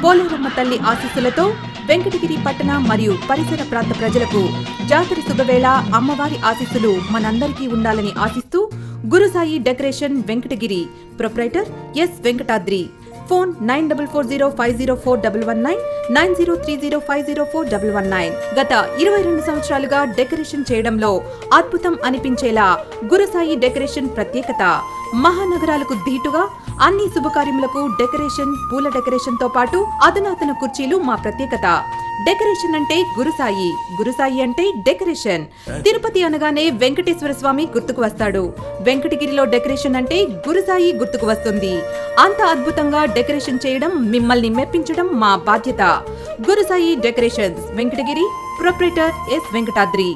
పోలేరమ్మ తల్లి ఆశీస్సులతో వెంకటగిరి పట్టణ మరియు పరిసర ప్రాంత ప్రజలకు జాతర శుభవేళ అమ్మవారి ఆశీస్సులు మనందరికీ ఉండాలని ఆశిస్తూ Gurusai decoration Venkatagiri proprietor S Venkatadri. Phone 9440504119 9030504119. గత 22 సంవత్సరాలుగా డెకరేషన్ చేయడంలో అద్భుతం అనిపించేలా గురుసాయి డెకరేషన్ ప్రత్యేకత. మహానగరాలకు ధీటుగా అన్ని శుభకార్యములకు డెకరేషన్, పూల డెకరేషన్ తో పాటు అధునాతన కుర్చీలు మా ప్రత్యేకత. డెకరేషన్ అంటే గురుసాయి, గురుసాయి అంటే డెకరేషన్. తిరుపతి అనగానే వెంకటేశ్వర స్వామి గుర్తుకు వస్తాడు. వెంకటగిరిలో డెకరేషన్ అంటే గురుసాయి గుర్తుకు వస్తుంది. అంత అద్భుతంగా డెకరేషన్ చేయడం, మిమ్మల్ని మెప్పించడం మా బాధ్యత. Gurusai decorations Venkatagiri, proprietor S Venkatadri.